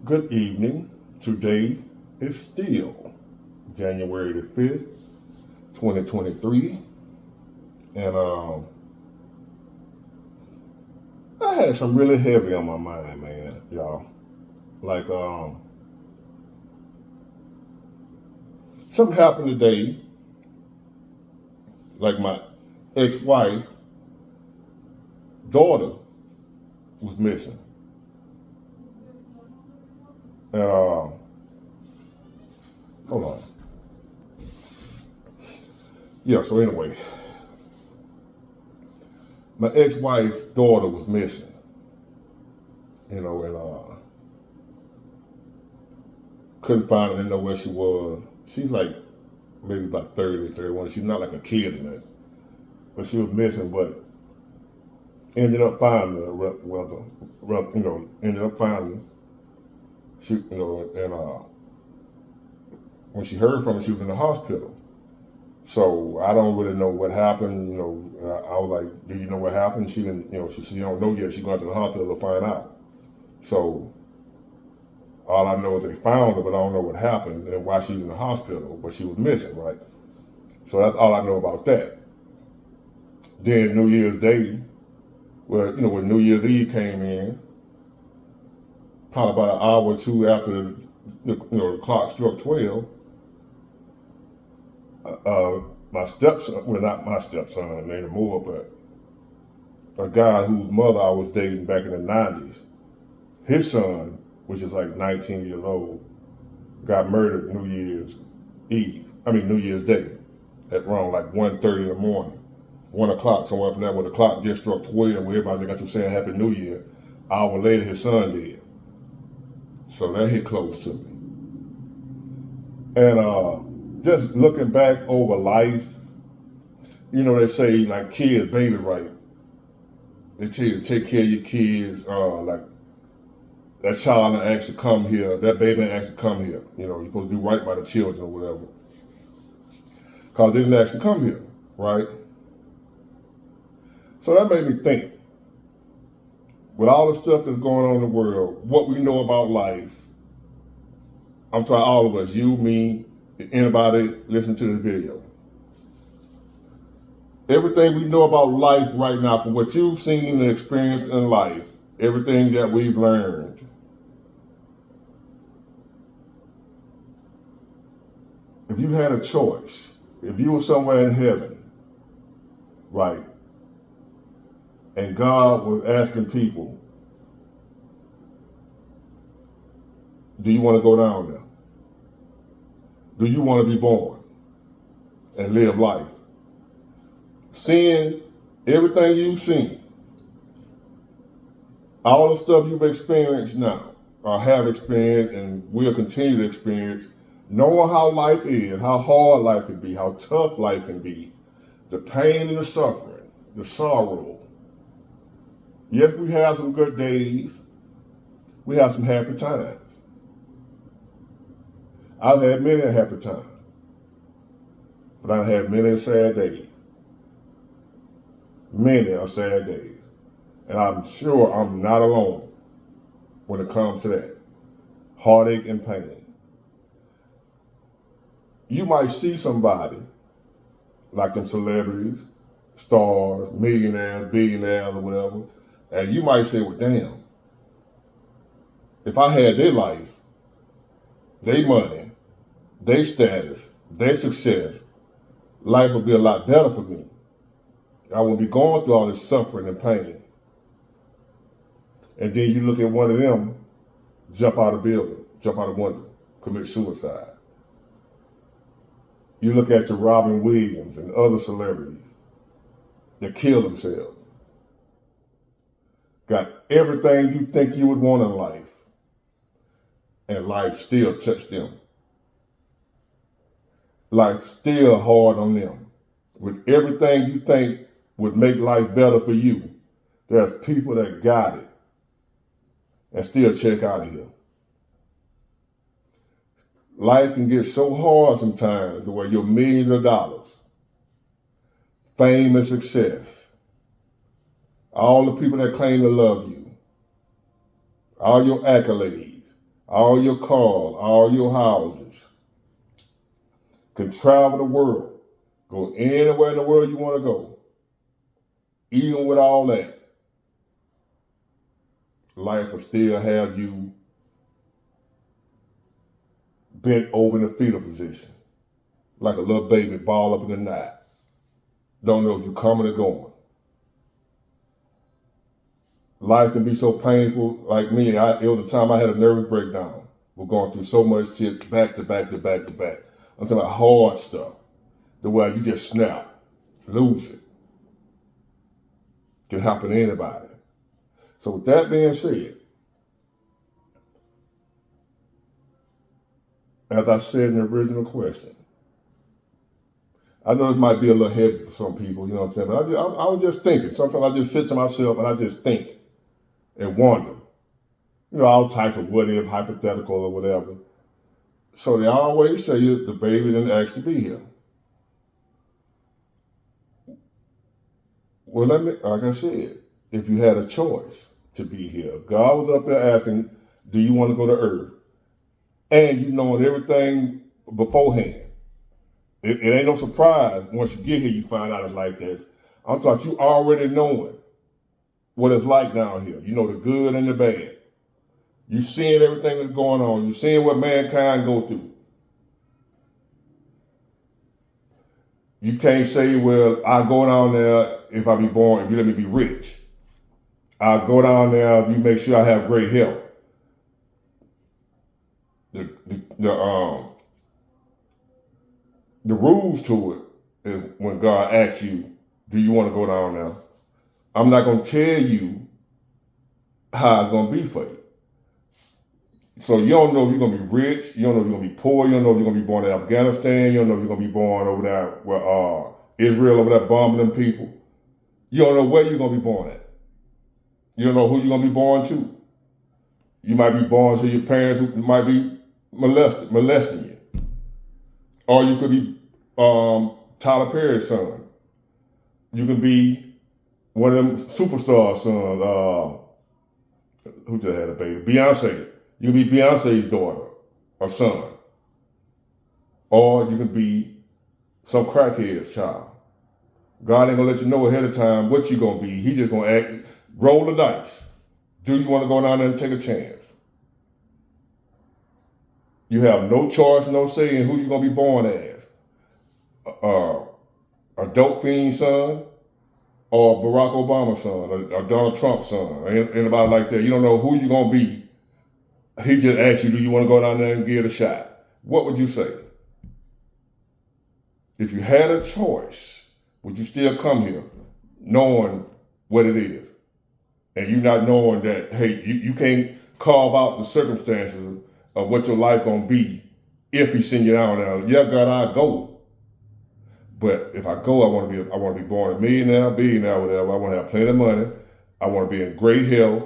Good evening. Today is still January the 5th, 2023. And I had some really heavy on my mind, man, y'all. Like, something happened today. Like, my ex-wife daughter was missing. And, hold on. Yeah, so anyway, my ex-wife's daughter was missing. And couldn't find her, didn't know where she was. She's like maybe about 30, 31. She's not like a kid in it. But she was missing, but ended up finding her, ended up finding her. She, and when she heard from her, she was in the hospital. So I don't really know what happened. I was like, "Do you know what happened?" She didn't. She don't know yet. She going to the hospital to find out. So all I know is they found her, but I don't know what happened and why she's in the hospital. But she was missing, right? So that's all I know about that. Then New Year's Day, when New Year's Eve came in, probably about an hour or two after the clock struck 12. My stepson, well, not my stepson anymore, but a guy whose mother I was dating back in the 90s, his son, which is like 19 years old, got murdered New Year's Day at around like 1:30 in the morning, 1 o'clock, somewhere from there where the clock just struck 12, where everybody got to saying Happy New Year. An hour later, his son did. So that hit close to me. And just looking back over life, they say like kids, baby right. They tell you to take care of your kids, like that child didn't actually come here, that baby didn't actually come here. You're supposed to do right by the children or whatever. Because they didn't actually come here, right? So that made me think, with all the stuff that's going on in the world, what we know about life, I'm talking all of us, you, me, anybody listen to this video. Everything we know about life right now, from what you've seen and experienced in life, everything that we've learned, if you had a choice, if you were somewhere in heaven, right, and God was asking people, do you want to go down there? Do you want to be born and live life? Seeing everything you've seen, all the stuff you've experienced now, or have experienced and will continue to experience, knowing how life is, how hard life can be, how tough life can be, the pain and the suffering, the sorrow. Yes, we have some good days. We have some happy times. I've had many a happy times, but I've had many sad days. Many are sad days. And I'm sure I'm not alone when it comes to that. Heartache and pain. You might see somebody, like them celebrities, stars, millionaires, billionaires, or whatever, and you might say, well, damn, if I had their life, their money, their status, their success, life would be a lot better for me. I wouldn't be going through all this suffering and pain. And then you look at one of them, jump out of the building, jump out of the window, commit suicide. You look at your Robin Williams and other celebrities that kill themselves. Got everything you think you would want in life, and life still touched them. Life still hard on them. With everything you think would make life better for you, there's people that got it and still check out of here. Life can get so hard sometimes to where your millions of dollars, fame and success, all the people that claim to love you, all your accolades, all your cars, all your houses, can travel the world, go anywhere in the world you want to go, even with all that, life will still have you bent over in the fetal position, like a little baby ball up in the night. Don't know if you're coming or going. Life can be so painful. Like me, it was a time I had a nervous breakdown. We're going through so much shit back to back to back to back. I'm talking about hard stuff. The way you just snap, lose it. Can happen to anybody. So with that being said, as I said in the original question, I know this might be a little heavy for some people, you know what I'm saying? But I was just thinking. Sometimes I just sit to myself and I just think and wonder. You know, all types of what if, hypothetical or whatever. So they always say the baby didn't actually be here. Well, like I said, if you had a choice to be here, if God was up there asking, do you want to go to earth? And you knowing everything beforehand. It ain't no surprise once you get here you find out it's like this. I'm talking you already knowing what it's like down here. You know the good and the bad. You seeing everything that's going on. You seeing what mankind go through. You can't say, well, I go down there if I be born, if you let me be rich. I'll go down there if you make sure I have great health. The rules to it is when God asks you, do you want to go down there? I'm not going to tell you how it's going to be for you. So you don't know if you're going to be rich. You don't know if you're going to be poor. You don't know if you're going to be born in Afghanistan. You don't know if you're going to be born over there where Israel over there bombing them people. You don't know where you're going to be born at. You don't know who you're going to be born to. You might be born to your parents who might be molesting you. Or you could be Tyler Perry's son. You can be one of them superstar sons. Who just had a baby? Beyonce. You can be Beyonce's daughter or son. Or you can be some crackhead's child. God ain't gonna let you know ahead of time what you're gonna be. He just gonna roll the dice. Do you want to go down there and take a chance? You have no choice, no say in who you're gonna be born as. A dope fiend son, or Barack Obama's son, or Donald Trump's son, anybody like that. You don't know who you're gonna be. He just asked you, do you want to go down there and give it a shot? What would you say? If you had a choice, would you still come here knowing what it is? And you not knowing that, hey, you can't carve out the circumstances of what your life gonna be if he send you down there. Yeah, God, I'll go. But if I go, I want to be born a millionaire, billionaire, whatever. I want to have plenty of money. I want to be in great health.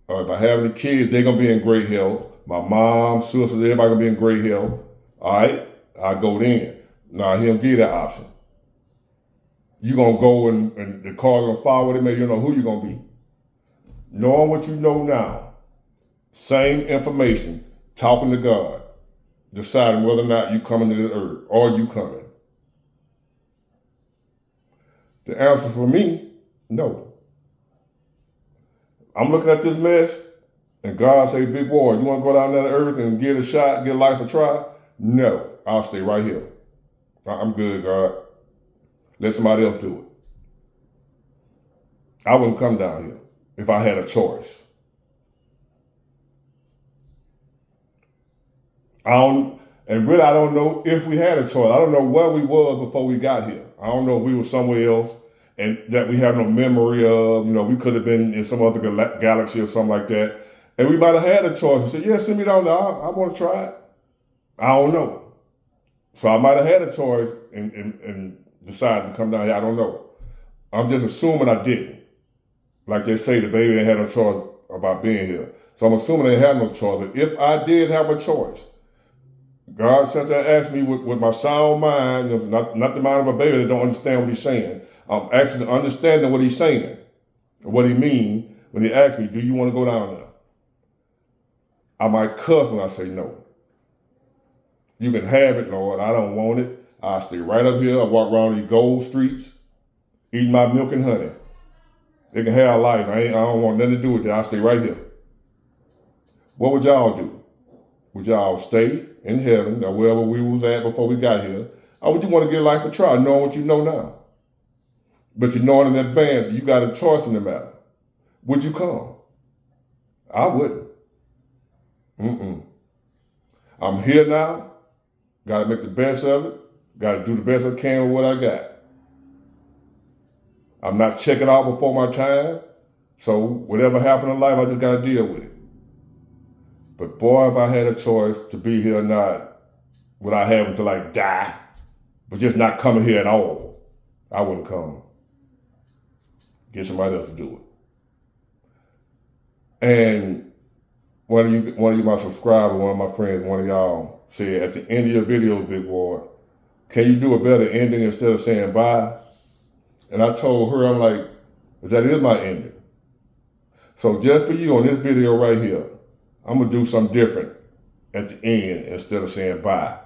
If I have any kids, they're gonna be in great health. My mom, sisters, everybody gonna be in great health. All right, I go then. Nah, he don't give you that option. You gonna go and the car gonna follow with him, and you know who you gonna be. Knowing what you know now, same information, talking to God, deciding whether or not you coming to this earth or you coming. The answer for me, no. I'm looking at this mess, and God say, big boy, you want to go down there to earth and get a shot, get life a try? No, I'll stay right here. I'm good, God. Let somebody else do it. I wouldn't come down here if I had a choice. I don't know if we had a choice. I don't know where we was before we got here. I don't know if we were somewhere else and that we have no memory of. You know, we could have been in some other galaxy or something like that. And we might have had a choice and said, yeah, send me down there. I want to try it. I don't know. So I might have had a choice and decided to come down here. I don't know. I'm just assuming I didn't. Like they say, the baby ain't had no choice about being here. So I'm assuming they had no choice. But if I did have a choice, God sat there and asked me with my sound mind, not the mind of a baby that don't understand what he's saying. I'm actually understanding what he's saying, what he means when he asks me, do you want to go down there? I might cuss when I say no. You can have it, Lord. I don't want it. I stay right up here. I walk around these gold streets, eating my milk and honey. They can have life. I don't want nothing to do with that. I stay right here. What would y'all do? Would y'all stay in heaven or wherever we was at before we got here? Or would you want to get life a try, knowing what you know now? But you know in advance, you got a choice in the matter. Would you come? I wouldn't. I'm here now. Got to make the best of it. Got to do the best I can with what I got. I'm not checking out before my time. So whatever happened in life, I just got to deal with it. But boy, if I had a choice to be here or not, would I have until I die, but just not coming here at all, I wouldn't come. Get somebody else to do it. And one of you, my subscriber, one of my friends, one of y'all said at the end of your video, Big Boy, can you do a better ending instead of saying bye? And I told her, I'm like, that is my ending. So just for you on this video right here, I'm going to do something different at the end instead of saying bye.